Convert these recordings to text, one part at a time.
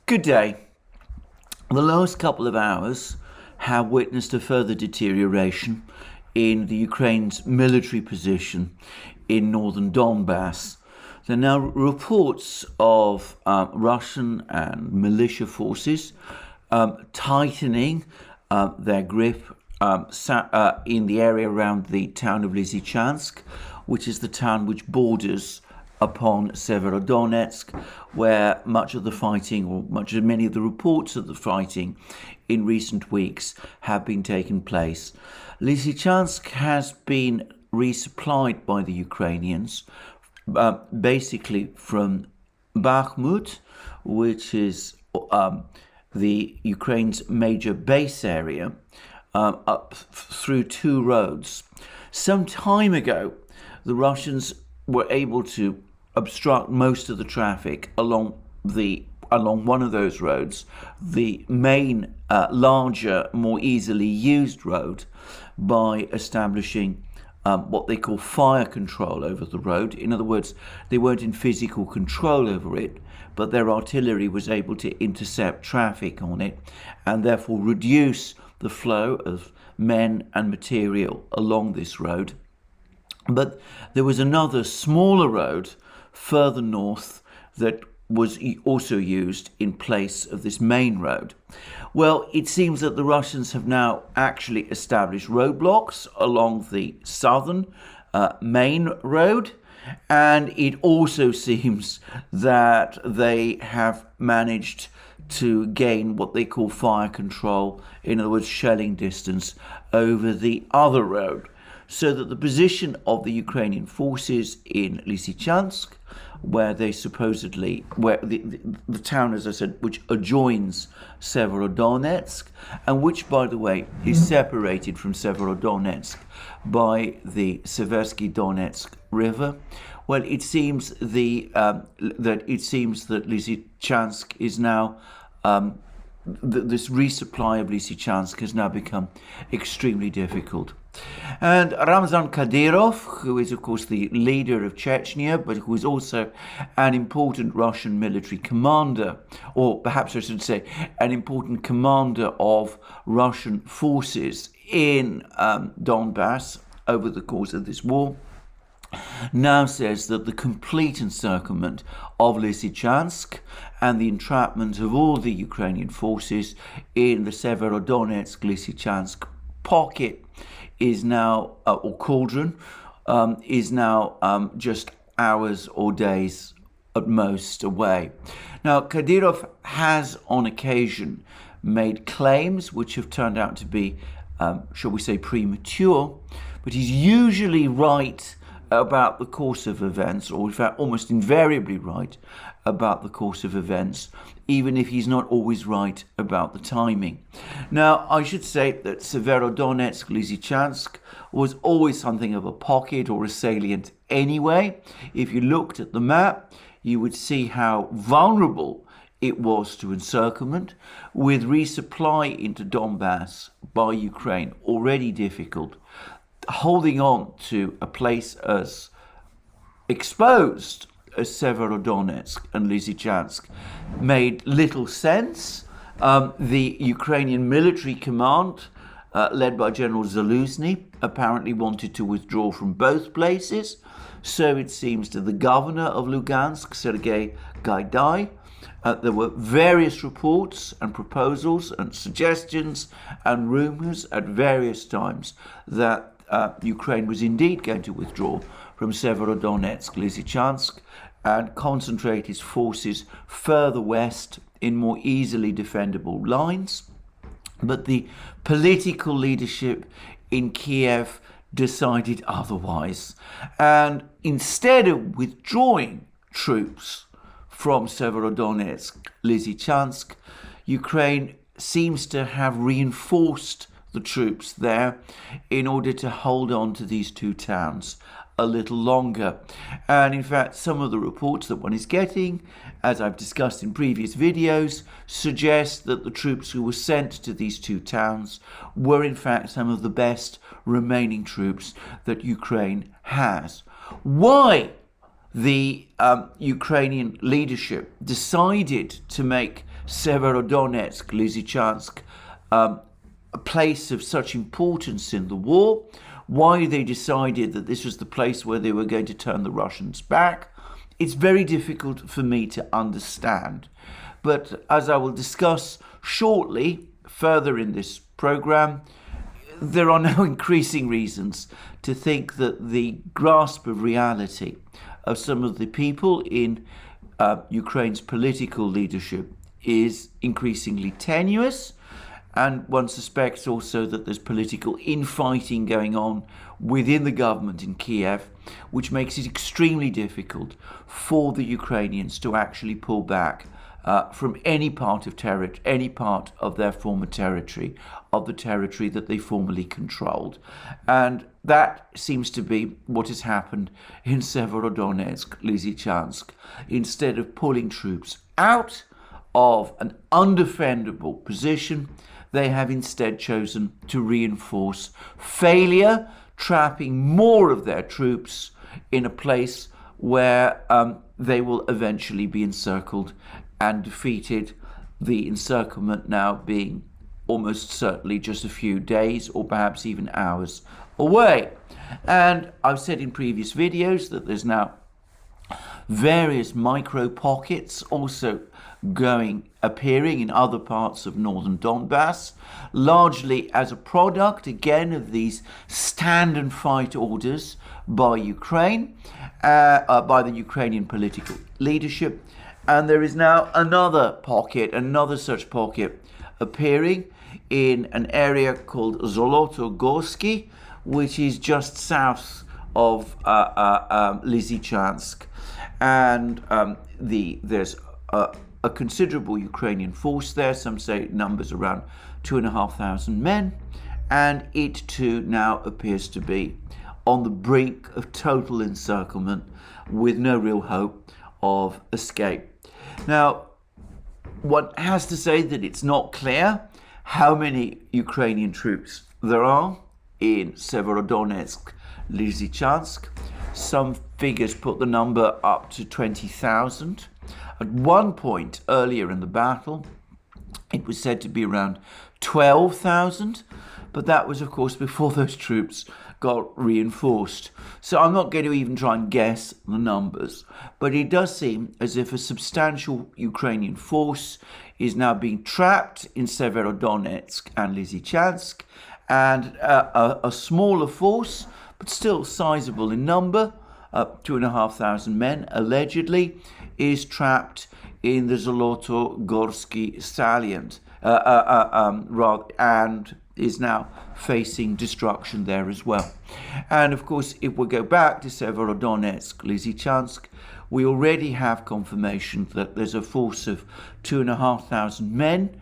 Good day. The last couple of hours have witnessed a further deterioration in the Ukraine's military position in northern Donbass. There are now reports of Russian and militia forces tightening their grip in the area around the town of Lysychansk, which is the town which borders upon Severodonetsk, where much of the fighting, or many of the reports of the fighting in recent weeks have been taking place. Lysychansk has been resupplied by the Ukrainians, basically from Bakhmut, which is the Ukraine's major base area, up through two roads. Some time ago, the Russians were able to obstruct most of the traffic along one of those roads, the main, larger, more easily used road, by establishing what they call fire control over the road. In other words, they weren't in physical control over it, but their artillery was able to intercept traffic on it and therefore reduce the flow of men and material along this road. But there was another smaller road further north that was also used in place of this main road. Well, it seems that the Russians have now actually established roadblocks along the southern main road, and it also seems that they have managed to gain what they call fire control, in other words, shelling distance, over the other road. So that the position of the Ukrainian forces in Lysychansk, where they supposedly, where the town, as I said, which adjoins Severodonetsk, and which, by the way, is separated from Severodonetsk by the Seversky Donetsk River. Well, it seems that Lysychansk is now this resupply of Lysychansk has now become extremely difficult. And Ramzan Kadyrov, who is of course the leader of Chechnya, but who is also an important Russian military commander, or perhaps I should say an important commander of Russian forces in Donbass over the course of this war, now says that the complete encirclement of Lysychansk and the entrapment of all the Ukrainian forces in the Severodonetsk-Lysychansk pocket is now, or cauldron, is now just hours or days at most away. Now, Kadyrov has on occasion made claims which have turned out to be, shall we say, premature, but he's usually right about the course of events, or in fact almost invariably right about the course of events, even if he's not always right about the timing. Now, I should say that Severodonetsk, Lysychansk was always something of a pocket or a salient anyway. If you looked at the map, you would see how vulnerable it was to encirclement, with resupply into Donbass by Ukraine already difficult. Holding on to a place as exposed as Severodonetsk and Lysychansk made little sense. The Ukrainian military command, led by General Zaluzny, apparently wanted to withdraw from both places. So it seems to the governor of Lugansk, Sergei Gaidai. There were various reports and proposals and suggestions and rumors at various times that Ukraine was indeed going to withdraw from Severodonetsk, Lysychansk, and concentrate its forces further west in more easily defendable lines. But the political leadership in Kiev decided otherwise. And instead of withdrawing troops from Severodonetsk, Lysychansk, Ukraine seems to have reinforced the troops there in order to hold on to these two towns a little longer. And in fact, some of the reports that one is getting, as I've discussed in previous videos, suggest that the troops who were sent to these two towns were in fact some of the best remaining troops that Ukraine has. Why the Ukrainian leadership decided to make Severodonetsk, Lysychansk, a place of such importance in the war, why they decided that this was the place where they were going to turn the Russians back. It's very difficult for me to understand. But as I will discuss shortly, further in this program, there are now increasing reasons to think that the grasp of reality of some of the people in Ukraine's political leadership is increasingly tenuous, and one suspects also that there's political infighting going on within the government in Kiev, which makes it extremely difficult for the Ukrainians to actually pull back from any part of their former territory, of the territory that they formerly controlled. And that seems to be what has happened in Severodonetsk, Lysychansk. Instead of pulling troops out of an undefendable position, they have instead chosen to reinforce failure, trapping more of their troops in a place where they will eventually be encircled and defeated, the encirclement now being almost certainly just a few days or perhaps even hours away. And I've said in previous videos that there's now various micro pockets also appearing in other parts of northern Donbass, largely as a product again of these stand and fight orders by Ukraine, by the Ukrainian political leadership. And there is now another such pocket appearing in an area called Zolotogorsky, which is just south of Lysychansk. And there's a considerable Ukrainian force there, some say numbers around 2,500 men, and it too now appears to be on the brink of total encirclement with no real hope of escape. Now, one has to say that it's not clear how many Ukrainian troops there are in Severodonetsk, Lysychansk. Some figures put the number up to 20,000. At one point earlier in the battle, it was said to be around 12,000, but that was, of course, before those troops got reinforced. So I'm not going to even try and guess the numbers, but it does seem as if a substantial Ukrainian force is now being trapped in Severodonetsk and Lysychansk, and a smaller force, but still sizable in number, 2,500 men allegedly, is trapped in the Zolotogorsky salient, and is now facing destruction there as well. And of course, if we go back to Severodonetsk, Lysychansk, we already have confirmation that there's a force of 2,500 men,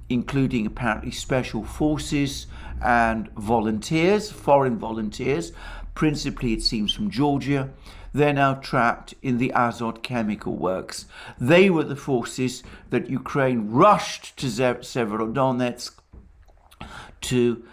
including apparently special forces and volunteers, foreign volunteers, principally it seems from Georgia. They're now trapped in the Azot chemical works. They were the forces that Ukraine rushed to Severodonetsk to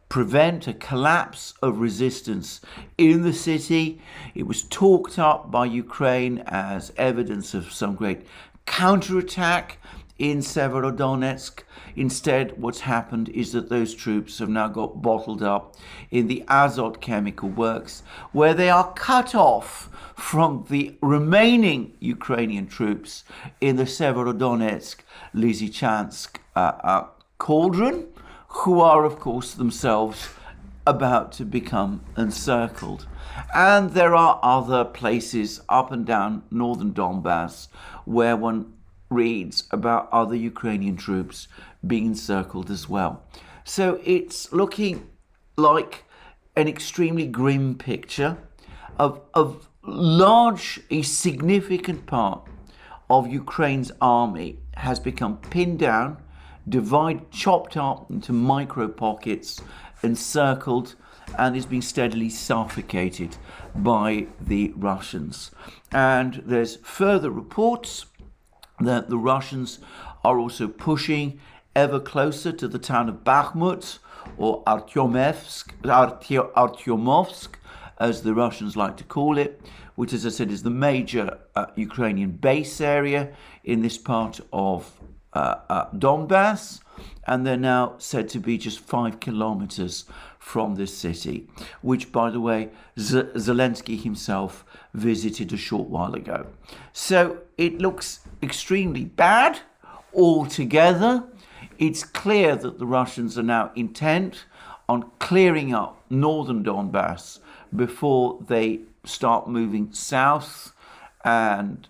prevent a collapse of resistance in the city. It was talked up by Ukraine as evidence of some great counterattack in Severodonetsk. Instead, what's happened is that those troops have now got bottled up in the Azot chemical works, where they are cut off from the remaining Ukrainian troops in the Severodonetsk, Lysychansk cauldron, who are, of course, themselves about to become encircled. And there are other places up and down northern Donbass where one reads about other Ukrainian troops being encircled as well. So it's looking like an extremely grim picture of a significant part of Ukraine's army has become pinned down, chopped up into micro pockets, encircled, and is being steadily suffocated by the Russians. And there's further reports that the Russians are also pushing ever closer to the town of Bakhmut, or Artyomovsk, as the Russians like to call it, which, as I said, is the major Ukrainian base area in this part of Donbass, and they're now said to be just 5 kilometers from this city, which, by the way, Zelensky himself visited a short while ago. So it looks extremely bad altogether. It's clear that the Russians are now intent on clearing up northern Donbass before they start moving south and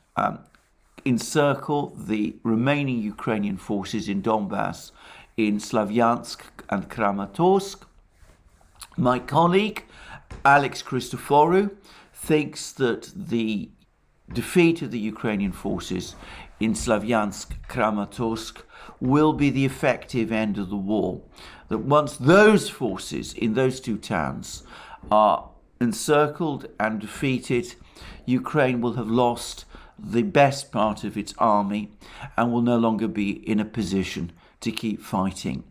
encircle the remaining Ukrainian forces in Donbass in Slavyansk and Kramatorsk. My colleague, Alex Christoforou, thinks that the defeat of the Ukrainian forces in Slavyansk, Kramatorsk will be the effective end of the war. That once those forces in those two towns are encircled and defeated, Ukraine will have lost the best part of its army and will no longer be in a position to keep fighting.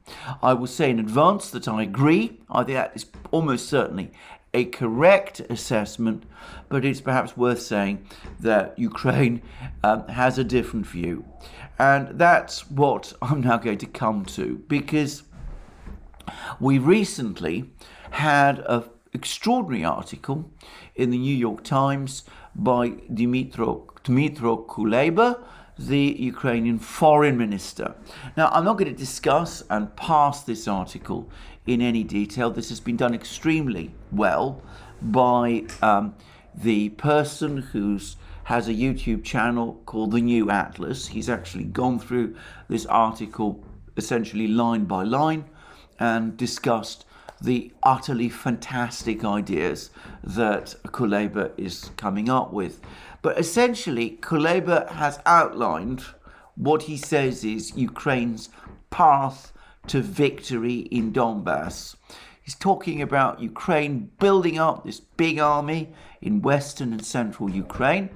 I will say in advance that I agree. I think that is almost certainly a correct assessment, but it's perhaps worth saying that Ukraine has a different view. And that's what I'm now going to come to, because we recently had an extraordinary article in the New York Times by Dmytro Kuleba, the Ukrainian foreign minister. Now, I'm not going to discuss and pass this article in any detail. This has been done extremely well by the person who has a YouTube channel called The New Atlas. He's actually gone through this article essentially line by line and discussed the utterly fantastic ideas that Kuleba is coming up with. But essentially, Kuleba has outlined what he says is Ukraine's path to victory in Donbass. He's talking about Ukraine building up this big army in western and central Ukraine,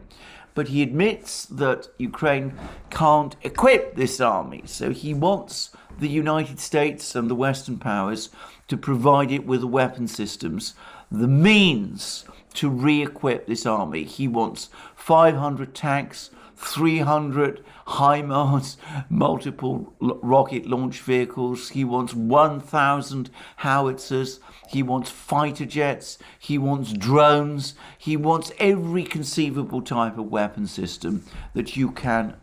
but he admits that Ukraine can't equip this army. So he wants the United States and the Western powers to provide it with the weapon systems, the means to re-equip this army. He wants 500 tanks, 300 HIMARS, multiple rocket launch vehicles. He wants 1,000 howitzers. He wants fighter jets. He wants drones. He wants every conceivable type of weapon system that you can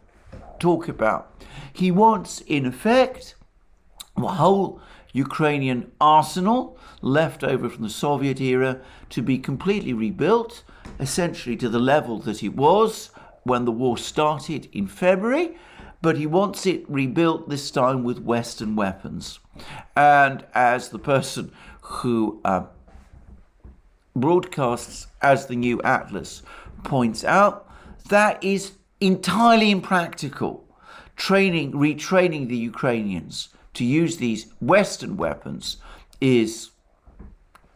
talk about. He wants, in effect, the whole Ukrainian arsenal left over from the Soviet era to be completely rebuilt, essentially to the level that it was when the war started in February, but he wants it rebuilt this time with Western weapons. And as the person who broadcasts as the New Atlas points out, that is entirely impractical. Retraining the Ukrainians to use these Western weapons is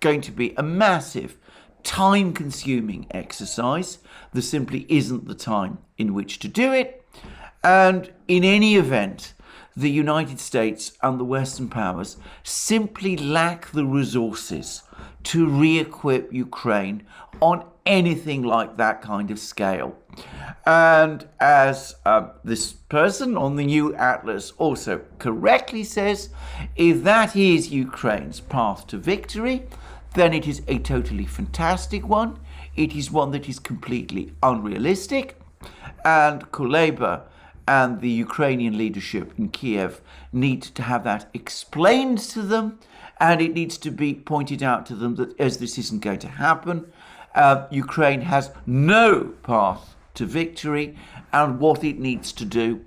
going to be a massive, time-consuming exercise. There simply isn't the time in which to do it. And in any event, the United States and the Western powers simply lack the resources to re-equip Ukraine on anything like that kind of scale. And as this person on the New Atlas also correctly says, if that is Ukraine's path to victory, then it is a totally fantastic one. It is one that is completely unrealistic. And Kuleba and the Ukrainian leadership in Kiev need to have that explained to them, and it needs to be pointed out to them that as this isn't going to happen, Ukraine has no path to victory, and what it needs to do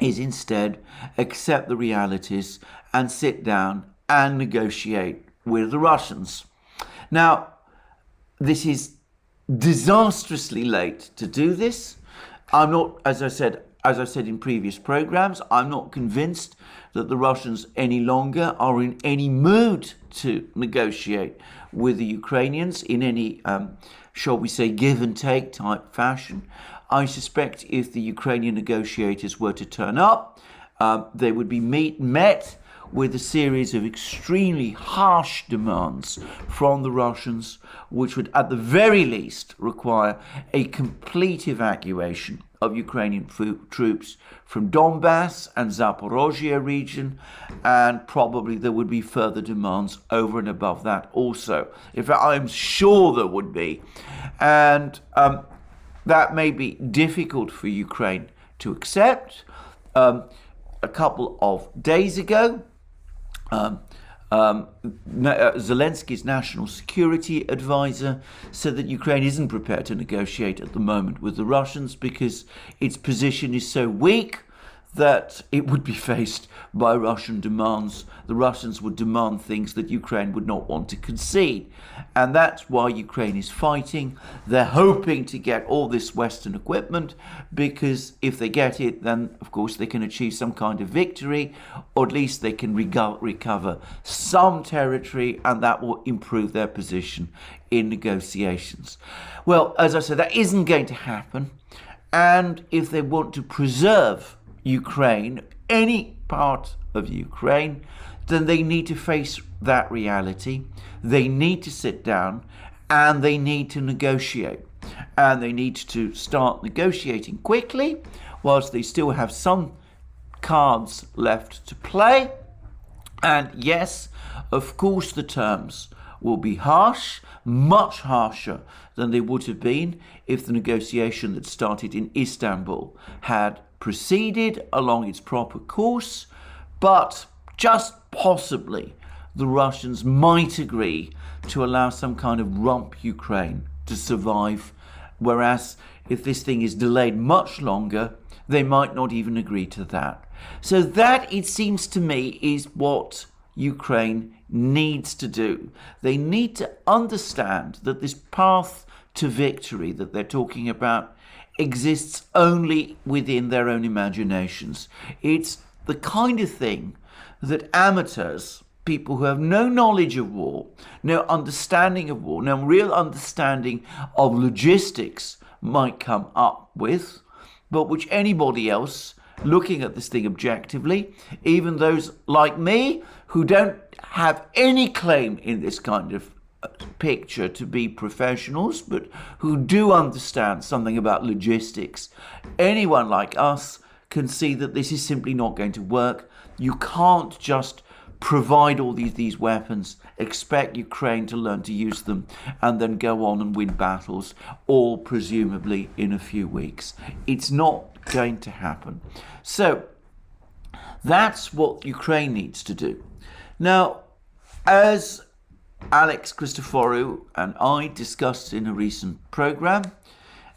is instead accept the realities and sit down and negotiate with the Russians. Now, this is disastrously late to do this. I'm not, as I said in previous programs, I'm not convinced that the Russians any longer are in any mood to negotiate with the Ukrainians in any, shall we say, give and take type fashion. I suspect if the Ukrainian negotiators were to turn up, they would be met with a series of extremely harsh demands from the Russians, which would at the very least require a complete evacuation of Ukrainian troops from Donbass and Zaporozhye region, and probably there would be further demands over and above that also. In fact, I'm sure there would be. And that may be difficult for Ukraine to accept. A couple of days ago, Zelensky's national security advisor said that Ukraine isn't prepared to negotiate at the moment with the Russians because its position is so weak that it would be faced by Russian demands. The Russians would demand things that Ukraine would not want to concede. And that's why Ukraine is fighting. They're hoping to get all this Western equipment, because if they get it, then of course they can achieve some kind of victory, or at least they can recover some territory, and that will improve their position in negotiations. Well, as I said, that isn't going to happen. And if they want to preserve Ukraine, any part of Ukraine, then they need to face that reality. They need to sit down and they need to negotiate. And they need to start negotiating quickly whilst they still have some cards left to play. And yes, of course, the terms will be harsh, much harsher than they would have been if the negotiation that started in Istanbul had proceeded along its proper course. But just possibly the Russians might agree to allow some kind of rump Ukraine to survive, whereas if this thing is delayed much longer, they might not even agree to that. So that, it seems to me, is what Ukraine needs to do. They need to understand that this path to victory that they're talking about exists only within their own imaginations. It's the kind of thing that amateurs, people who have no knowledge of war, no understanding of war, no real understanding of logistics might come up with, but which anybody else looking at this thing objectively, even those like me who don't have any claim in this kind of picture to be professionals, but who do understand something about logistics, anyone like us can see that this is simply not going to work. You can't just provide all these weapons, expect Ukraine to learn to use them, and then go on and win battles, all presumably in a few weeks. It's not going to happen. So that's what Ukraine needs to do. Now, as Alex Christoforou and I discussed in a recent program,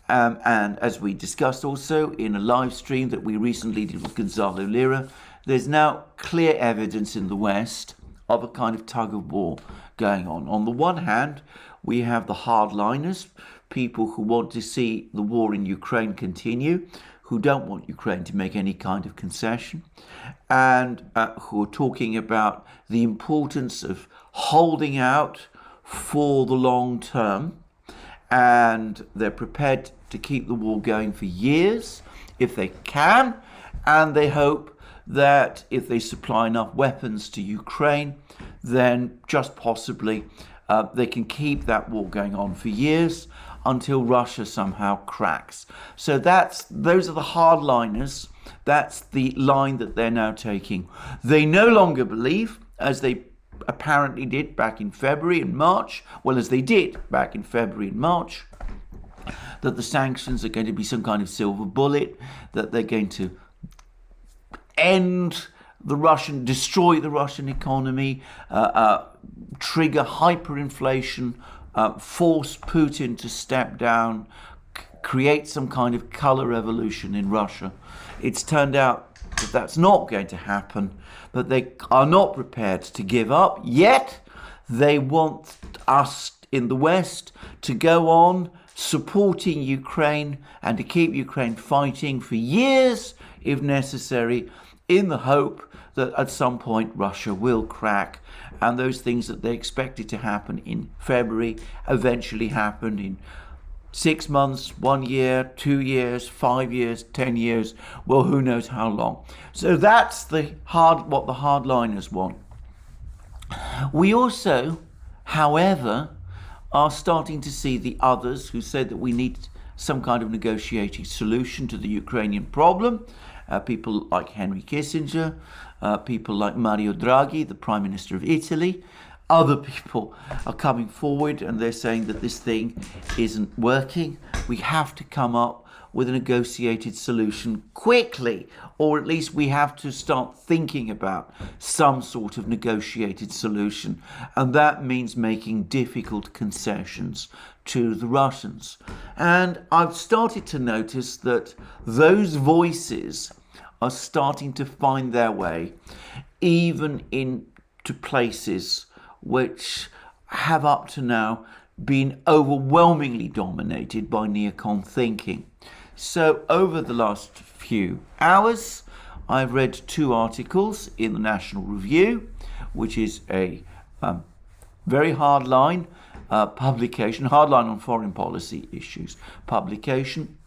and as we discussed also in a live stream that we recently did with Gonzalo Lira, there's now clear evidence in the West of a kind of tug of war going on. On the one hand, we have the hardliners, people who want to see the war in Ukraine continue, who don't want Ukraine to make any kind of concession, and who are talking about the importance of holding out for the long term, and they're prepared to keep the war going for years if they can, and they hope that if they supply enough weapons to Ukraine, then just possibly they can keep that war going on for years until Russia somehow cracks. So those are the hardliners. That's the line that they're now taking. They no longer believe, as they apparently did back in February and March, as they did back in February and March, that the sanctions are going to be some kind of silver bullet, that they're going to destroy the Russian economy, trigger hyperinflation, force Putin to step down, create some kind of color revolution in Russia. It's turned out that that's not going to happen, but they are not prepared to give up yet. They want us in the West to go on supporting Ukraine and to keep Ukraine fighting for years, if necessary, in the hope that at some point Russia will crack, and those things that they expected to happen in February eventually happened in 6 months, 1 year, 2 years, 5 years, 10 years, who knows how long. So that's what the hardliners want. We also, however, are starting to see the others who said that we need some kind of negotiating solution to the Ukrainian problem. People like Henry Kissinger, people like Mario Draghi, the Prime Minister of Italy, other people are coming forward and they're saying that this thing isn't working. We have to come up with a negotiated solution quickly, or at least we have to start thinking about some sort of negotiated solution. And that means making difficult concessions to the Russians. And I've started to notice that those voices are starting to find their way even into places which have up to now been overwhelmingly dominated by neocon thinking. So over the last few hours, I've read 2 articles in the National Review, which is a very hardline publication, hardline on foreign policy issues, publication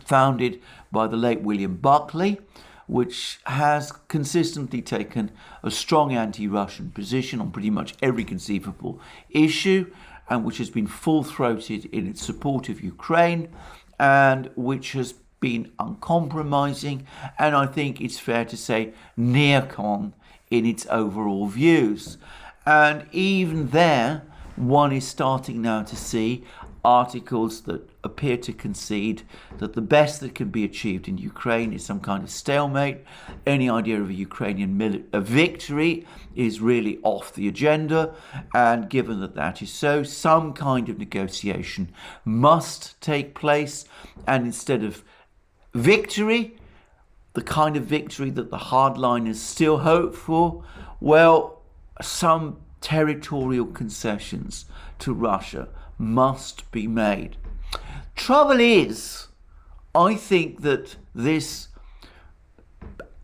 founded by the late William Buckley, which has consistently taken a strong anti-Russian position on pretty much every conceivable issue, and which has been full-throated in its support of Ukraine, and which has been uncompromising, and I think it's fair to say neocon in its overall views. And even there, one is starting now to see articles that appear to concede that the best that can be achieved in Ukraine is some kind of stalemate. Any idea of a Ukrainian victory is really off the agenda, and given that that is so, some kind of negotiation must take place, and instead of victory, the kind of victory that the hardliners still hope for, well, some territorial concessions to Russia must be made. Trouble is, I think that this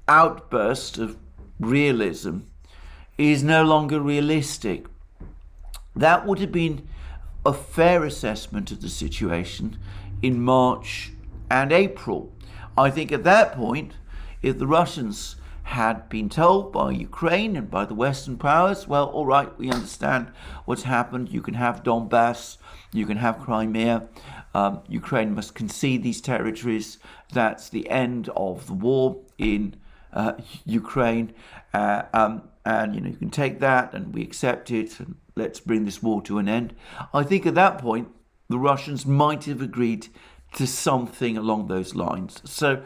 outburst of realism is no longer realistic. That would have been a fair assessment of the situation in March and April. I think at that point, if the Russians had been told by Ukraine and by the Western powers, well, all right, we understand what's happened. You can have Donbass, you can have Crimea. Ukraine must concede these territories. That's the end of the war in Ukraine. And, you can take that and we accept it and let's bring this war to an end. I think at that point, the Russians might have agreed to something along those lines. So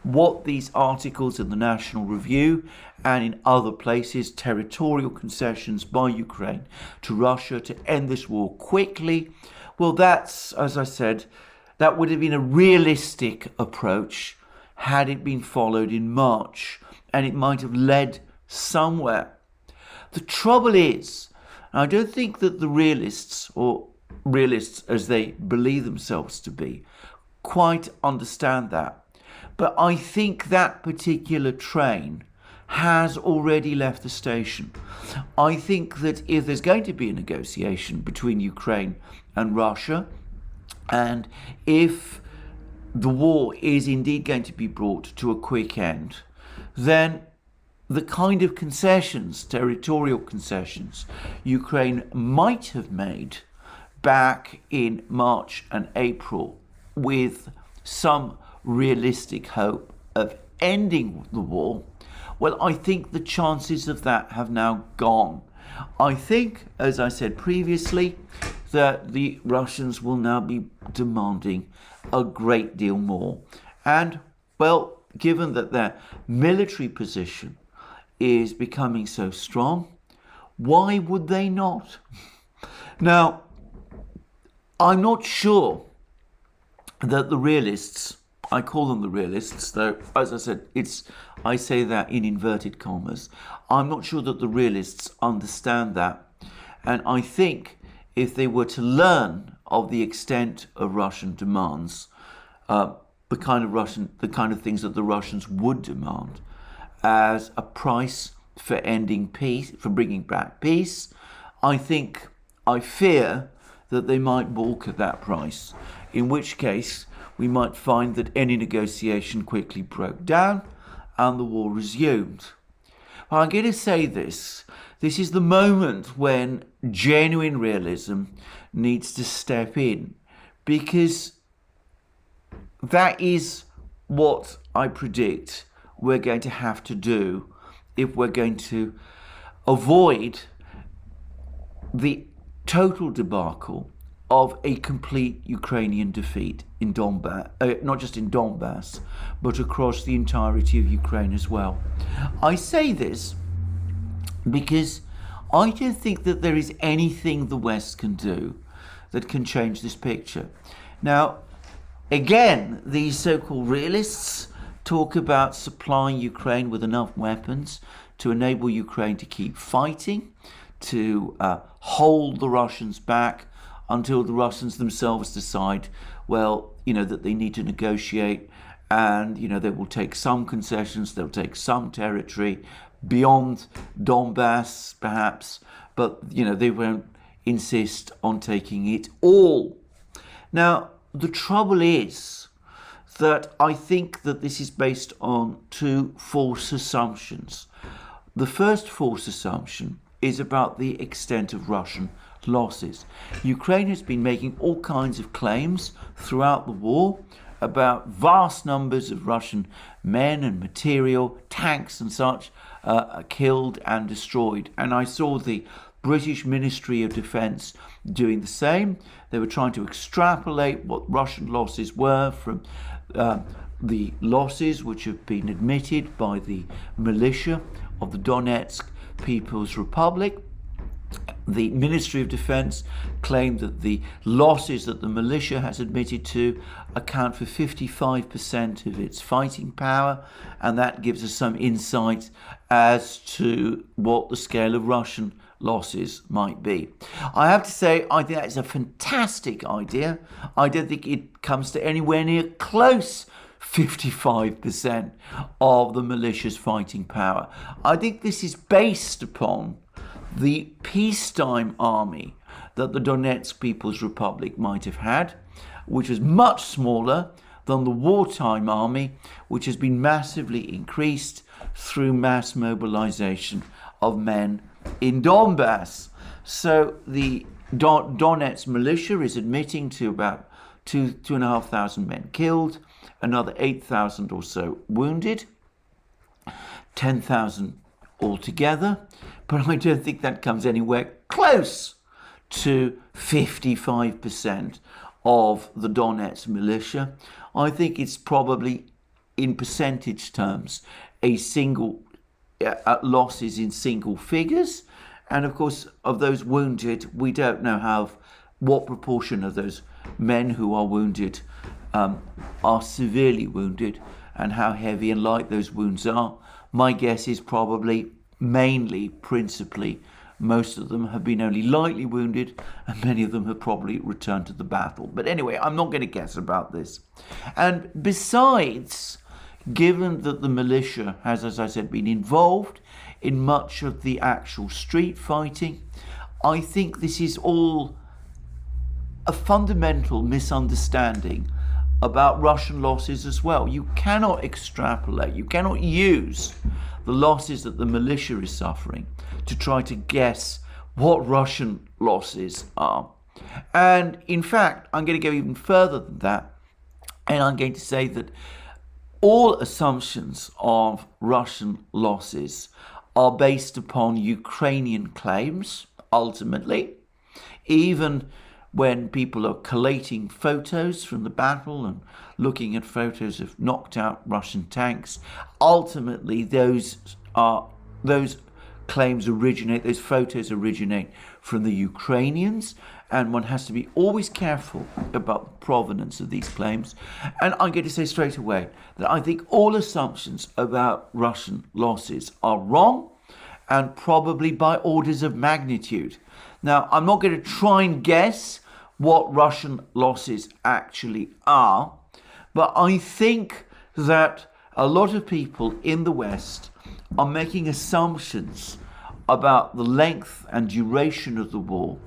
what these articles in the National Review and in other places, territorial concessions by Ukraine to Russia to end this war quickly, well, that's, as I said, that would have been a realistic approach had it been followed in March, and it might have led somewhere. The trouble is, I don't think that the realists, or realists as they believe themselves to be, quite understand that. But I think that particular train has already left the station. I think that if there's going to be a negotiation between Ukraine and Russia, and if the war is indeed going to be brought to a quick end, then the kind of concessions, territorial concessions, Ukraine might have made back in March and April with some realistic hope of ending the war, well, I think the chances of that have now gone. I think, as I said previously, that the Russians will now be demanding a great deal more. And, well, given that their military position is becoming so strong, why would they not? Now, I'm not sure that the realists, I call them the realists, though, as I said, I say that in inverted commas. I'm not sure that the realists understand that. And I think if they were to learn of the extent of Russian demands, the kind of things that the Russians would demand as a price for ending peace, for bringing back peace, I fear that they might balk at that price, in which case we might find that any negotiation quickly broke down and the war resumed. But I'm going to say this is the moment when genuine realism needs to step in, because that is what I predict we're going to have to do if we're going to avoid the total debacle of a complete Ukrainian defeat in Donbass, not just in Donbass, but across the entirety of Ukraine as well. I say this because I don't think that there is anything the West can do that can change this picture. Now, again, these so-called realists talk about supplying Ukraine with enough weapons to enable Ukraine to keep fighting, to hold the Russians back until the Russians themselves decide, well, that they need to negotiate, and, they will take some concessions, they'll take some territory beyond Donbass, perhaps, but, they won't insist on taking it all. Now, the trouble is that I think that this is based on two false assumptions. The first false assumption is about the extent of Russian losses. Ukraine has been making all kinds of claims throughout the war about vast numbers of Russian men and material, tanks and such, killed and destroyed. And I saw the British Ministry of Defence doing the same. They were trying to extrapolate what Russian losses were from the losses which have been admitted by the militia of the Donetsk People's Republic. The Ministry of Defence claimed that the losses that the militia has admitted to account for 55% of its fighting power, and that gives us some insight as to what the scale of Russian losses might be. I have to say, I think that is a fantastic idea. I don't think it comes to anywhere near close 55% of the militia's fighting power. I think this is based upon the peacetime army that the Donetsk People's Republic might have had, which was much smaller than the wartime army, which has been massively increased through mass mobilization of men in Donbass. So the Donetsk militia is admitting to about 2,500 men killed, another 8,000 or so wounded, 10,000 altogether, but I don't think that comes anywhere close to 55% of the Donetsk militia. I think it's probably, in percentage terms, a single losses in single figures, and of course of those wounded, we don't know what proportion of those men who are wounded are severely wounded, and how heavy and light those wounds are. My guess is probably principally, most of them have been only lightly wounded, and many of them have probably returned to the battle. But anyway, I'm not going to guess about this. And besides, given that the militia has, as I said, been involved in much of the actual street fighting, I think this is all a fundamental misunderstanding about Russian losses as well. You cannot extrapolate, you cannot use the losses that the militia is suffering to try to guess what Russian losses are. And in fact, I'm going to go even further than that, and I'm going to say that all assumptions of Russian losses are based upon Ukrainian claims, ultimately. Even when people are collating photos from the battle and looking at photos of knocked out Russian tanks, ultimately those claims originate, those photos originate from the Ukrainians, and one has to be always careful about the provenance of these claims. And I'm going to say straight away that I think all assumptions about Russian losses are wrong, and probably by orders of magnitude. Now, I'm not going to try and guess what Russian losses actually are, but I think that a lot of people in the West are making assumptions about the length and duration of the war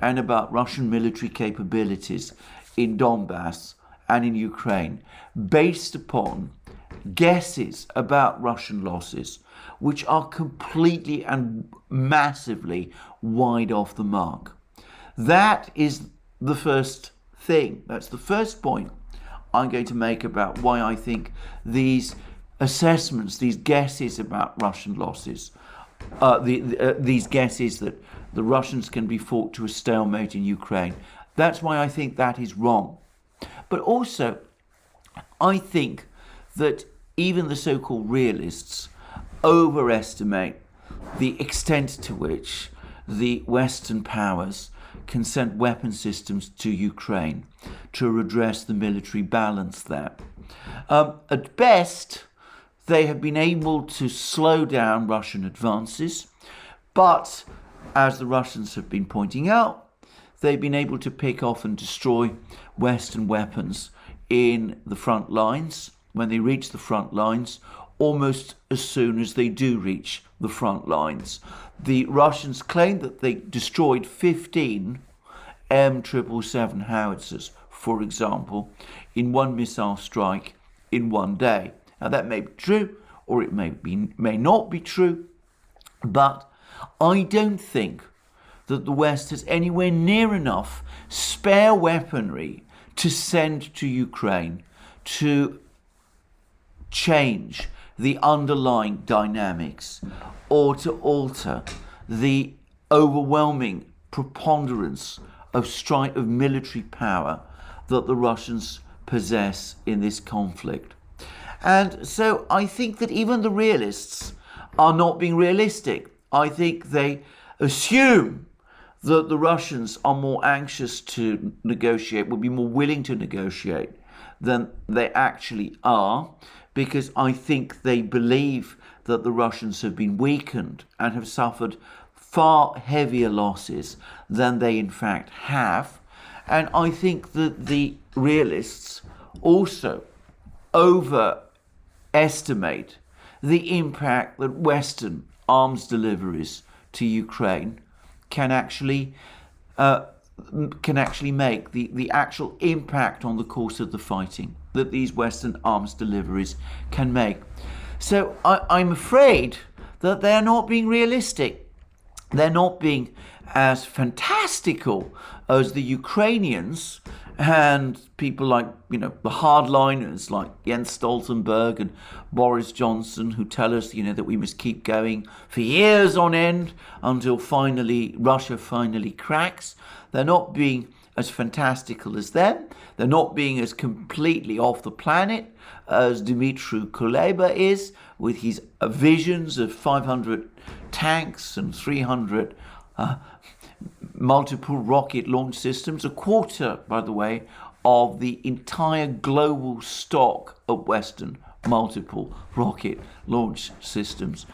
and about Russian military capabilities in Donbass and in Ukraine based upon guesses about Russian losses which are completely and massively wide off the mark. That is the first thing. That's the first point I'm going to make about why I think these assessments, these guesses about Russian losses, these guesses that the Russians can be fought to a stalemate in Ukraine, that's why I think that is wrong. But also, I think that even the so-called realists overestimate the extent to which the Western powers can send weapon systems to Ukraine to redress the military balance there. At best, they have been able to slow down Russian advances, but as the Russians have been pointing out, they've been able to pick off and destroy Western weapons in the front lines, when they reach the front lines, almost as soon as they do reach the front lines. The Russians claim that they destroyed 15 M777 howitzers, for example, in one missile strike in one day. Now that may be true, or it may not be true, but I don't think that the West has anywhere near enough spare weaponry to send to Ukraine to change the underlying dynamics or to alter the overwhelming preponderance of military power that the Russians possess in this conflict. And so I think that even the realists are not being realistic. I think they assume that the Russians are more anxious to negotiate, would be more willing to negotiate than they actually are, because I think they believe that the Russians have been weakened and have suffered far heavier losses than they in fact have. And I think that the realists also overestimate the impact that Western arms deliveries to Ukraine can actually make, the actual impact on the course of the fighting that these Western arms deliveries can make. So I'm afraid that they're not being realistic. They're not being as fantastical as the Ukrainians and people like, the hardliners like Jens Stoltenberg and Boris Johnson, who tell us, that we must keep going for years on end until Russia finally cracks. They're not being as fantastical as them. They're not being as completely off the planet as Dmitry Kuleba is, with his visions of 500 tanks and 300 multiple rocket launch systems, a quarter, by the way, of the entire global stock of Western multiple rocket launch systems.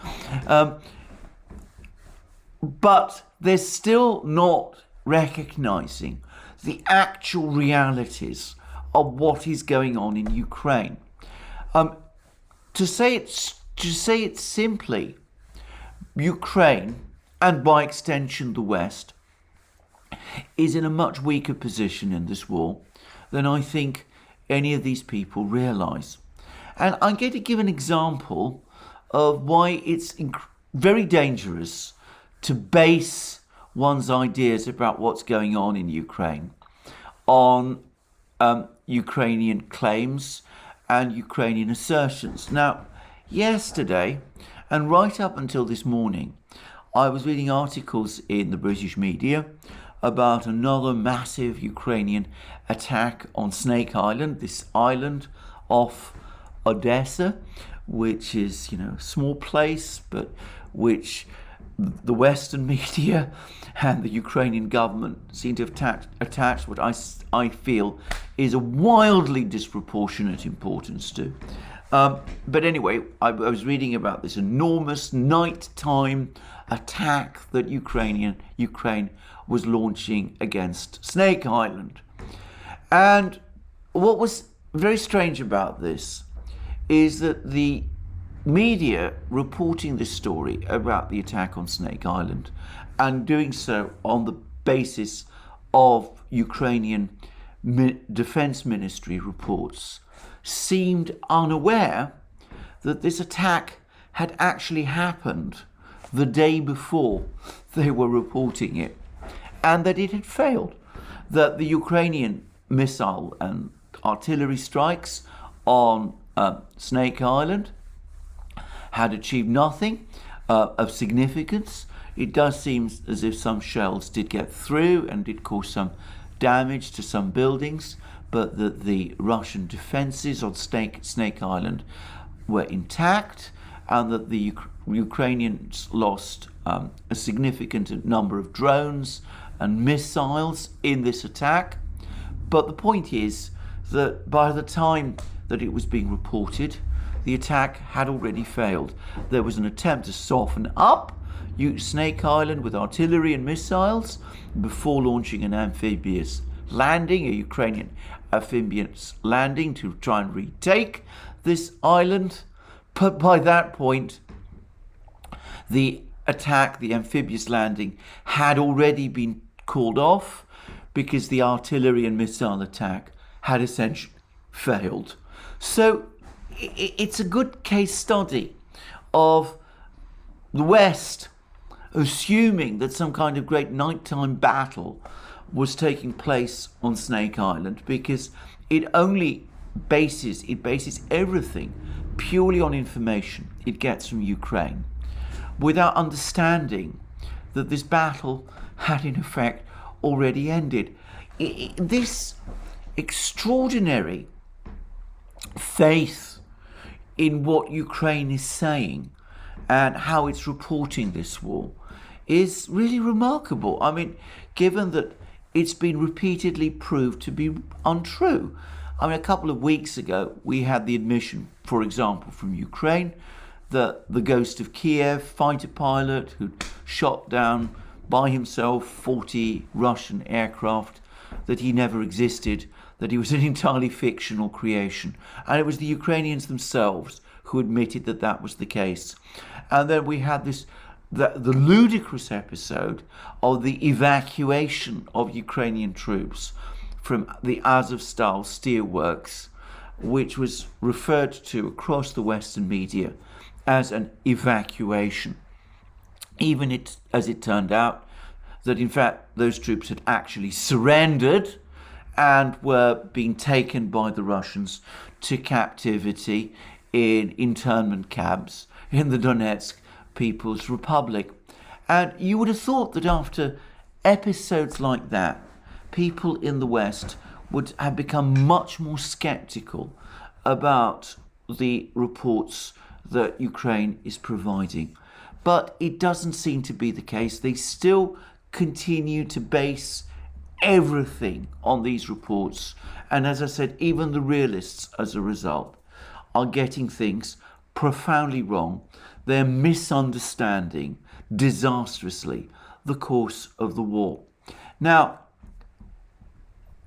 But they're still not recognizing the actual realities of what is going on in Ukraine. To say it simply, Ukraine, and by extension the West, is in a much weaker position in this war than I think any of these people realize. And I'm going to give an example of why it's very dangerous to base one's ideas about what's going on in Ukraine on Ukrainian claims and Ukrainian assertions. Now, yesterday, and right up until this morning, I was reading articles in the British media about another massive Ukrainian attack on Snake Island, this island off Odessa, which is, a small place, but which the Western media and the Ukrainian government seem to have attached what I feel is a wildly disproportionate importance to. But anyway, I was reading about this enormous nighttime attack that Ukraine was launching against Snake Island. And what was very strange about this is that the media reporting this story about the attack on Snake Island, and doing so on the basis of Ukrainian Defense Ministry reports, seemed unaware that this attack had actually happened the day before they were reporting it, and that it had failed, that the Ukrainian missile and artillery strikes on Snake Island had achieved nothing of significance. It does seem as if some shells did get through and did cause some damage to some buildings, but that the Russian defences on Snake Island were intact, and that the Ukrainians lost a significant number of drones and missiles in this attack. But the point is that by the time that it was being reported, the attack had already failed. There was an attempt to soften up Snake Island with artillery and missiles before launching an amphibious landing, a Ukrainian amphibious landing to try and retake this island. But by that point, the attack, the amphibious landing, had already been called off because the artillery and missile attack had essentially failed. So it's a good case study of the West assuming that some kind of great nighttime battle was taking place on Snake Island, because it bases everything purely on information it gets from Ukraine, without understanding that this battle had in effect already ended. This extraordinary faith in what Ukraine is saying and how it's reporting this war is really remarkable. I mean, given that it's been repeatedly proved to be untrue. I mean, a couple of weeks ago, we had the admission, for example, from Ukraine, that the Ghost of Kiev fighter pilot who shot down by himself 40 Russian aircraft, that he never existed, that he was an entirely fictional creation. And it was the Ukrainians themselves who admitted that that was the case. And then we had the ludicrous episode of the evacuation of Ukrainian troops from the Azovstal steelworks, which was referred to across the Western media as an evacuation. Even as it turned out that in fact those troops had actually surrendered and were being taken by the Russians to captivity in internment camps in the Donetsk People's Republic. And you would have thought that after episodes like that, people in the West would have become much more skeptical about the reports that Ukraine is providing. But it doesn't seem to be the case. They still continue to base everything on these reports. And as I said, even the realists, as a result, are getting things profoundly wrong. They're misunderstanding disastrously the course of the war. Now,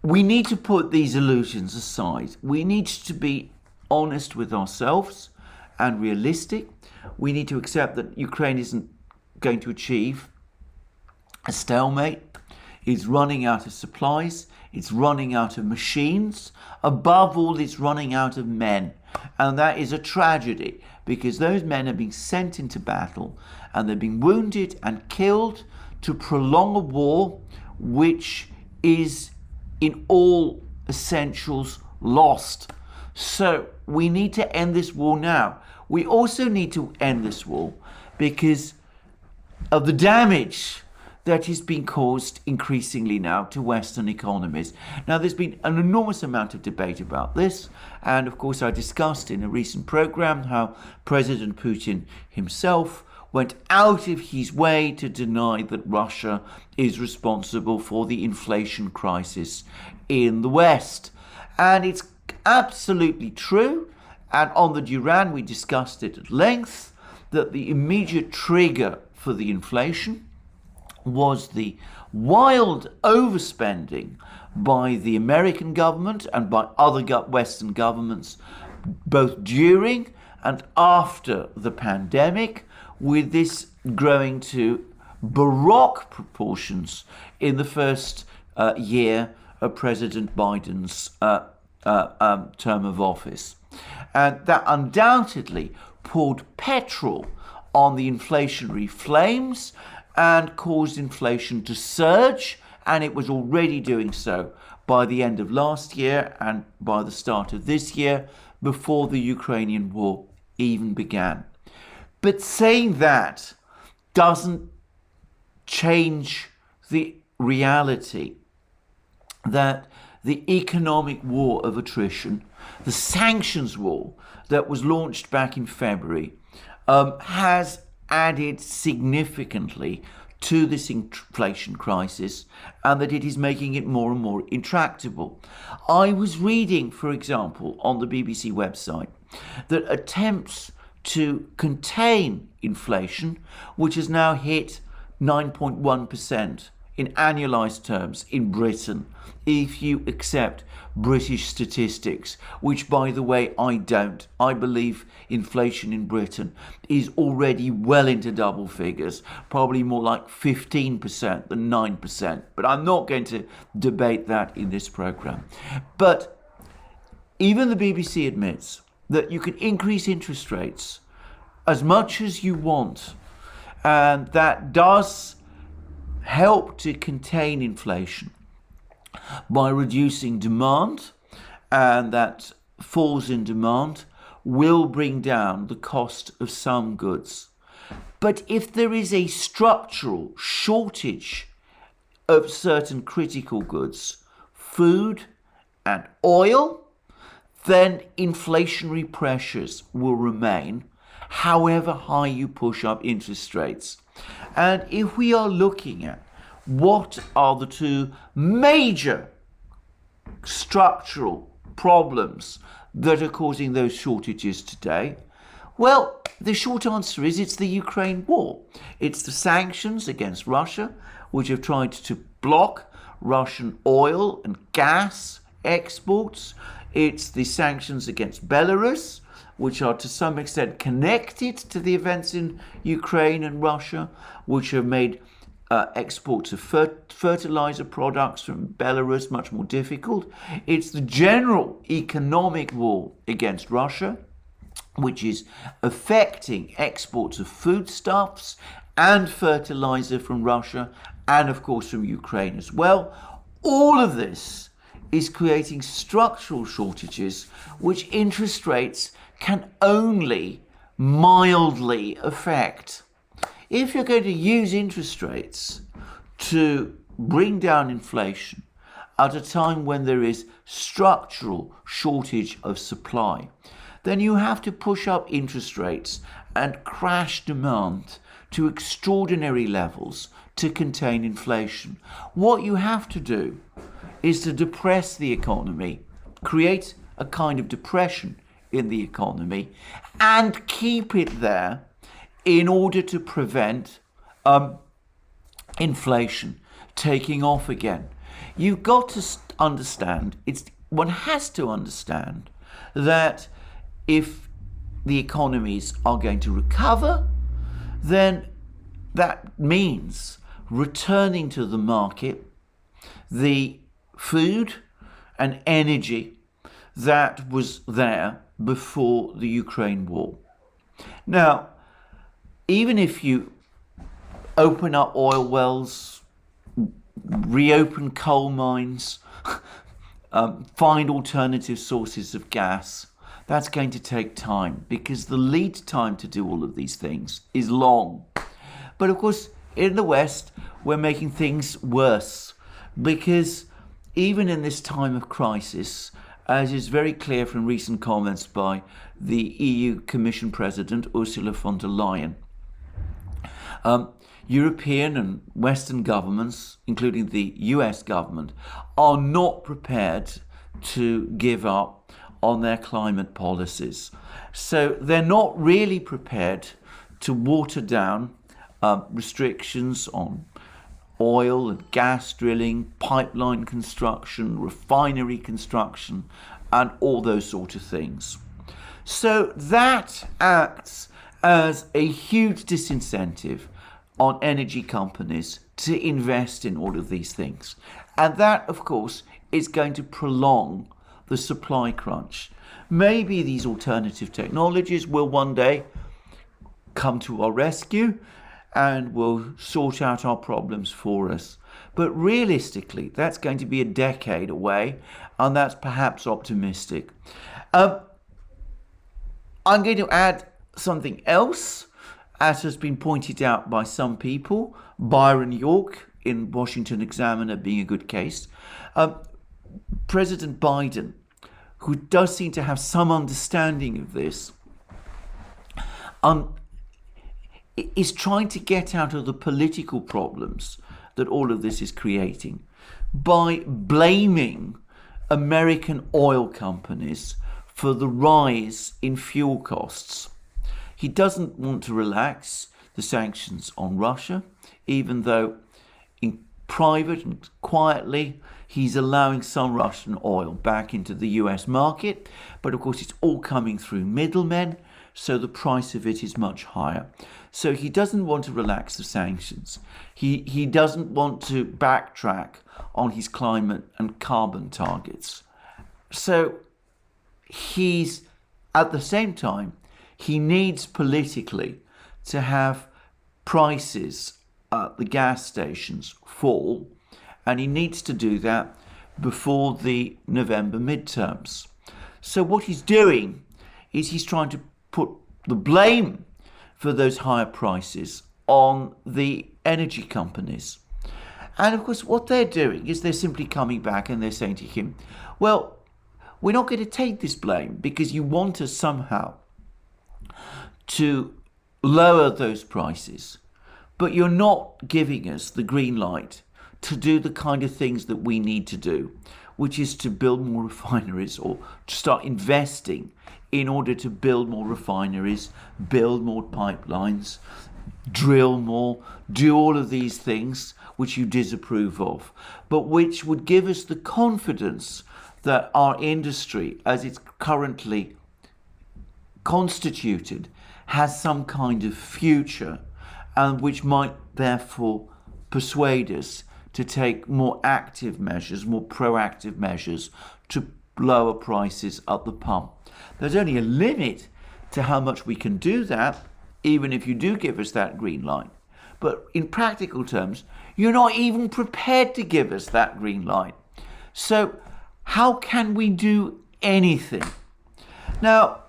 we need to put these illusions aside. We need to be honest with ourselves and realistic. We need to accept that Ukraine isn't going to achieve a stalemate. It's running out of supplies. It's running out of machines. Above all, it's running out of men. And that is a tragedy, because those men are being sent into battle and they're being wounded and killed to prolong a war which is in all essentials lost. So we need to end this war now. We also need to end this war because of the damage that is being caused increasingly now to Western economies. Now, there's been an enormous amount of debate about this, and of course I discussed in a recent program how President Putin himself went out of his way to deny that Russia is responsible for the inflation crisis in the West. And it's absolutely true, and on the Duran we discussed it at length, that the immediate trigger for the inflation was the wild overspending by the American government and by other Western governments, both during and after the pandemic, with this growing to baroque proportions in the first year of President Biden's term of office. And that undoubtedly poured petrol on the inflationary flames and caused inflation to surge, and it was already doing so by the end of last year and by the start of this year, before the Ukrainian war even began. But saying that doesn't change the reality that the economic war of attrition, the sanctions war that was launched back in February, has added significantly to this inflation crisis, and that it is making it more and more intractable. I was reading, for example, on the BBC website, that attempts to contain inflation, which has now hit 9.1% in annualized terms in Britain, if you accept British statistics, which, by the way, I don't. I believe inflation in Britain is already well into double figures, probably more like 15% than 9%. But I'm not going to debate that in this programme. But even the BBC admits that you can increase interest rates as much as you want, and that does help to contain inflation by reducing demand, and that falls in demand will bring down the cost of some goods. But if there is a structural shortage of certain critical goods, food and oil, then inflationary pressures will remain, however high you push up interest rates. And if we are looking at what are the two major structural problems that are causing those shortages today, well, the short answer is it's the Ukraine war. It's the sanctions against Russia, which have tried to block Russian oil and gas exports. It's the sanctions against Belarus, which are to some extent connected to the events in Ukraine and Russia, which have made exports of fertilizer products from Belarus much more difficult. It's the general economic war against Russia, which is affecting exports of foodstuffs and fertilizer from Russia, and of course from Ukraine as well. All of this is creating structural shortages which interest rates can only mildly affect. If you're going to use interest rates to bring down inflation at a time when there is structural shortage of supply, then you have to push up interest rates and crash demand to extraordinary levels to contain inflation. What you have to do is to depress the economy, create a kind of depression in the economy, and keep it there in order to prevent inflation taking off again. You've got to understand, one has to understand that if the economies are going to recover, then that means returning to the market the food and energy that was there before the Ukraine war. Now, even if you open up oil wells, reopen coal mines, find alternative sources of gas, that's going to take time, because the lead time to do all of these things is long. But of course, in the West, we're making things worse, because even in this time of crisis, as is very clear from recent comments by the EU Commission President Ursula von der Leyen, European and Western governments, including the US government, are not prepared to give up on their climate policies. So they're not really prepared to water down restrictions on oil and gas drilling, pipeline construction, refinery construction, and all those sort of things. So that acts as a huge disincentive on energy companies to invest in all of these things. And that, of course, is going to prolong the supply crunch. Maybe these alternative technologies will one day come to our rescue and will sort out our problems for us. But realistically, that's going to be a decade away, and that's perhaps optimistic. I'm going to add something else, as has been pointed out by some people, Byron York in Washington Examiner being a good case. President Biden, who does seem to have some understanding of this, is trying to get out of the political problems that all of this is creating by blaming American oil companies for the rise in fuel costs. He doesn't want to relax the sanctions on Russia, even though in private and quietly he's allowing some Russian oil back into the US market. But of course it's all coming through middlemen, so the price of it is much higher. So he doesn't want to relax the sanctions. He doesn't want to backtrack on his climate and carbon targets. So he's, at the same time, he needs politically to have prices at the gas stations fall, and he needs to do that before the November midterms. So what he's doing is he's trying to put the blame for those higher prices on the energy companies. And of course, what they're doing is they're simply coming back and they're saying to him, well, we're not going to take this blame because you want us somehow to lower those prices, but you're not giving us the green light to do the kind of things that we need to do, which is to build more refineries or to start investing in order to build more refineries, build more pipelines, drill more, do all of these things which you disapprove of, but which would give us the confidence that our industry, as it's currently constituted, has some kind of future, and which might therefore persuade us to take more active measures, more proactive measures to lower prices at the pump. There's only a limit to how much we can do that, even if you do give us that green light. But in practical terms, you're not even prepared to give us that green light. So how can we do anything? Now,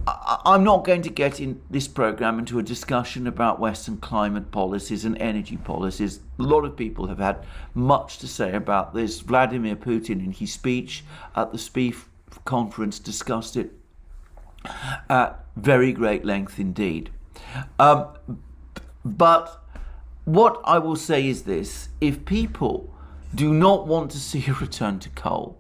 I'm not going to get in this program into a discussion about Western climate policies and energy policies. A lot of people have had much to say about this. Vladimir Putin, in his speech at the SPIEF conference, discussed it at very great length indeed. But what I will say is this: if people do not want to see a return to coal,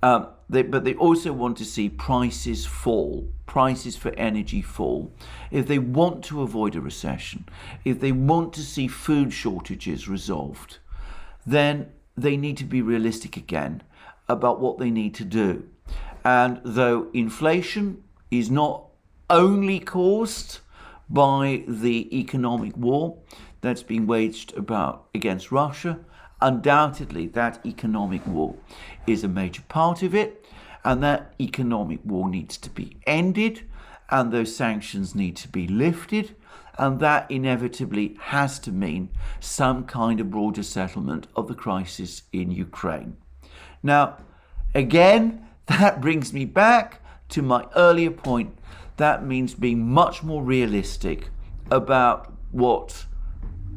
but they also want to see prices fall, prices for energy fall, if they want to avoid a recession, if they want to see food shortages resolved, then they need to be realistic again about what they need to do. And though inflation is not only caused by the economic war that's being waged against Russia, undoubtedly that economic war is a major part of it, and that economic war needs to be ended, and those sanctions need to be lifted, and that inevitably has to mean some kind of broader settlement of the crisis in Ukraine. Now, again, that brings me back to my earlier point. That means being much more realistic about what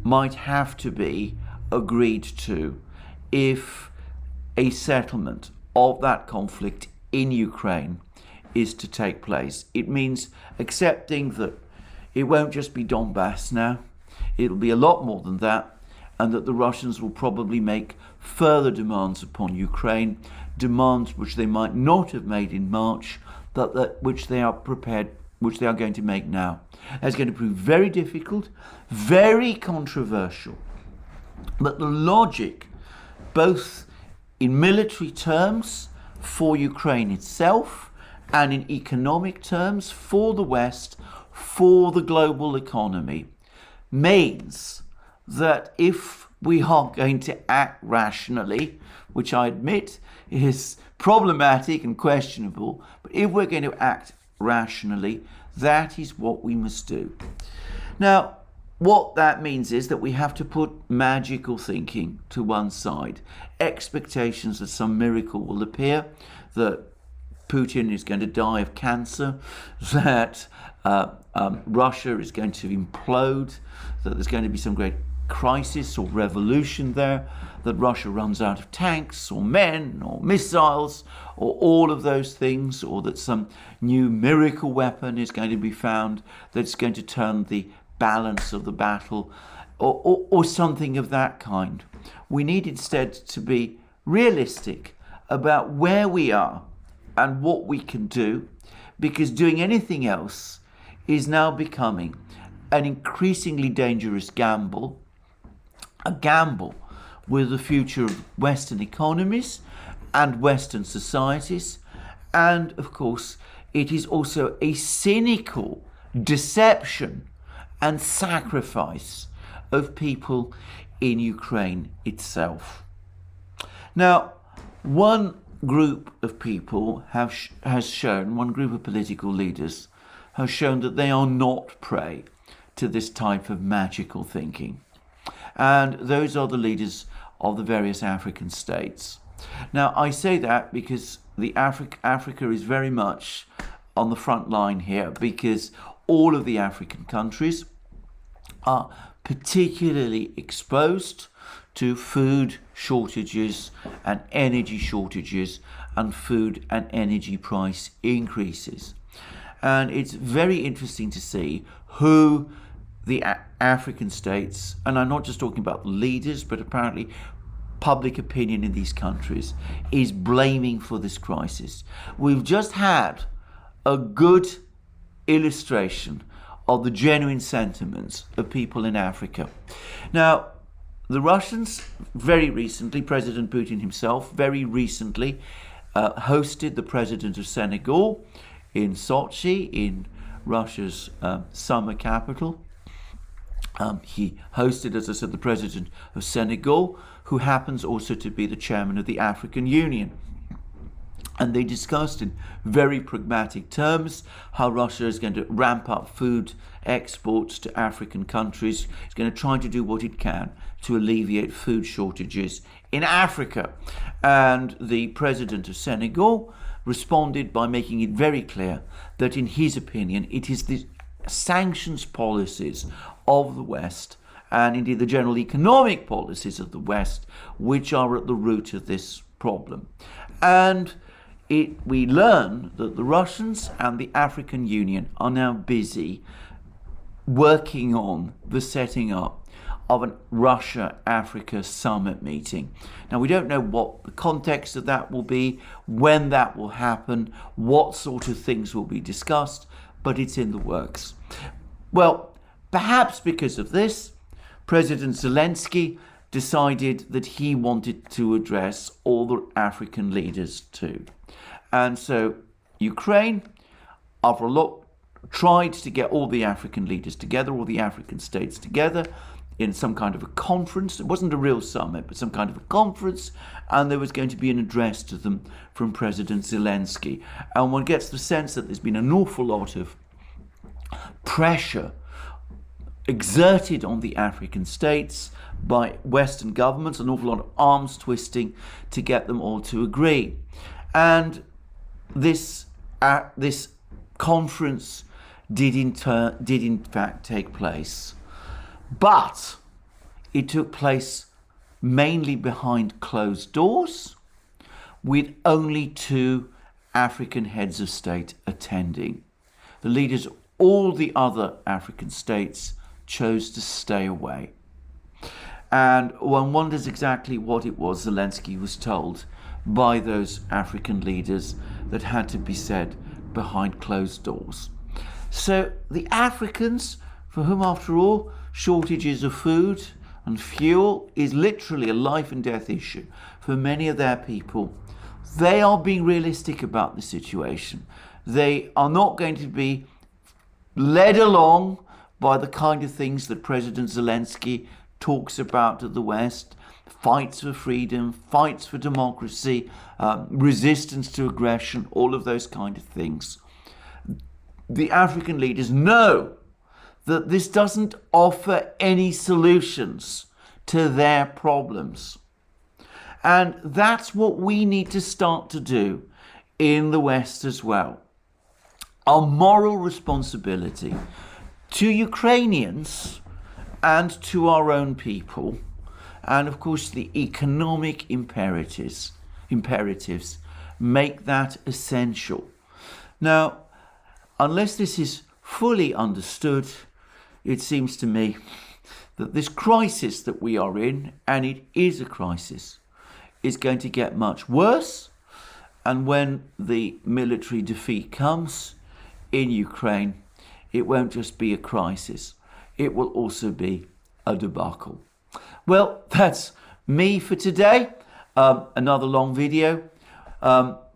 might have to be agreed to if a settlement of that conflict in Ukraine is to take place. It means accepting that it won't just be Donbass now, it'll be a lot more than that, and that the Russians will probably make further demands upon Ukraine, demands which they might not have made in March, which they are going to make now. That's going to prove very difficult, very controversial. But the logic, both in military terms for Ukraine itself and in economic terms for the West, for the global economy, means that if we are going to act rationally, which I admit is problematic and questionable, but if we're going to act rationally, that is what we must do. Now, what that means is that we have to put magical thinking to one side. Expectations that some miracle will appear, that Putin is going to die of cancer, that Russia is going to implode, that there's going to be some great crisis or revolution there, that Russia runs out of tanks or men or missiles or all of those things, or that some new miracle weapon is going to be found that's going to turn the balance of the battle, or something of that kind. We need instead to be realistic about where we are and what we can do, because doing anything else is now becoming an increasingly dangerous gamble, a gamble with the future of Western economies and Western societies. And of course, it is also a cynical deception and sacrifice of people in Ukraine itself. Now, one group of people one group of political leaders has shown that they are not prey to this type of magical thinking. And those are the leaders of the various African states. Now, I say that because Africa is very much on the front line here, because all of the African countries are particularly exposed to food shortages and energy shortages and food and energy price increases. And it's very interesting to see who the African states, and I'm not just talking about leaders, but apparently public opinion in these countries, is blaming for this crisis. We've just had a good illustration of the genuine sentiments of people in Africa. Now, the Russians very recently, President Putin himself very recently hosted the president of Senegal in Sochi, in Russia's summer capital. He hosted, as I said, the president of Senegal, who happens also to be the chairman of the African Union. And they discussed in very pragmatic terms how Russia is going to ramp up food exports to African countries. It's going to try to do what it can to alleviate food shortages in Africa. And the president of Senegal responded by making it very clear that, in his opinion, it is the sanctions policies of the West, and indeed the general economic policies of the West, which are at the root of this problem. And we learn that the Russians and the African Union are now busy working on the setting up of a Russia-Africa summit meeting. Now, we don't know what the context of that will be, when that will happen, what sort of things will be discussed, but it's in the works. Well, perhaps because of this, President Zelensky decided that he wanted to address all the African leaders too. And so Ukraine, after a lot, tried to get all the African leaders together, all the African states together in some kind of a conference. It wasn't a real summit, but some kind of a conference. And there was going to be an address to them from President Zelensky. And one gets the sense that there's been an awful lot of pressure exerted on the African states by Western governments, an awful lot of arms twisting to get them all to agree. And this conference did in fact take place, but it took place mainly behind closed doors, with only 2 African heads of state attending. The leaders of all the other African states chose to stay away. And one wonders exactly what it was Zelensky was told by those African leaders that had to be said behind closed doors. So the Africans, for whom, after all, shortages of food and fuel is literally a life and death issue for many of their people, they are being realistic about the situation. They are not going to be led along by the kind of things that President Zelensky talks about to the West: fights for freedom, fights for democracy, resistance to aggression, all of those kind of things. The African leaders know that this doesn't offer any solutions to their problems. And that's what we need to start to do in the West as well. Our moral responsibility to Ukrainians and to our own people, and of course the economic imperatives make that essential. Now, unless this is fully understood, it seems to me that this crisis that we are in, and it is a crisis, is going to get much worse. And when the military defeat comes in Ukraine, it won't just be a crisis, it will also be a debacle. Well, that's me for today. Another long video.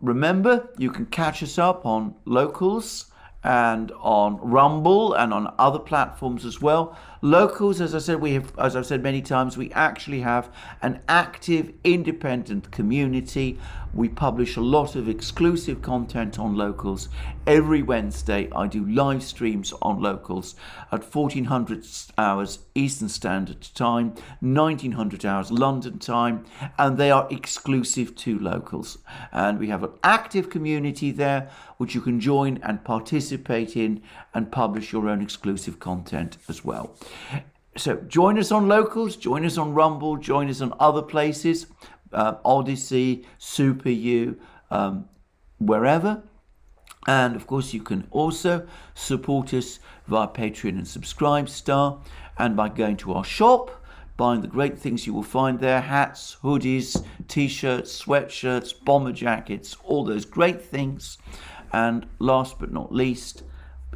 Remember, you can catch us up on Locals and on Rumble and on other platforms as well. Locals, as I've said many times, we actually have an active, independent community. We publish a lot of exclusive content on Locals. Every Wednesday, I do live streams on Locals at 1400 hours Eastern Standard Time, 1900 hours London time, and they are exclusive to Locals. And we have an active community there, which you can join and participate in and publish your own exclusive content as well. So join us on Locals, join us on Rumble, join us on other places, ODYSEE, Super U, wherever. And of course you can also support us via Patreon and Subscribestar, and by going to our shop, buying the great things you will find there: hats, hoodies, t-shirts, sweatshirts, bomber jackets, all those great things. And last but not least,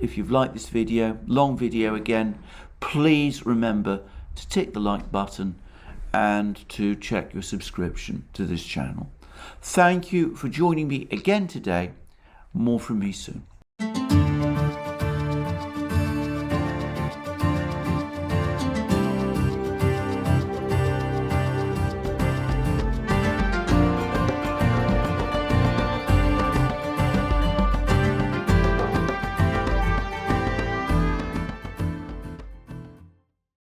if you've liked this video, long video again, please remember to tick the like button and to check your subscription to this channel. Thank you for joining me again today. More from me soon.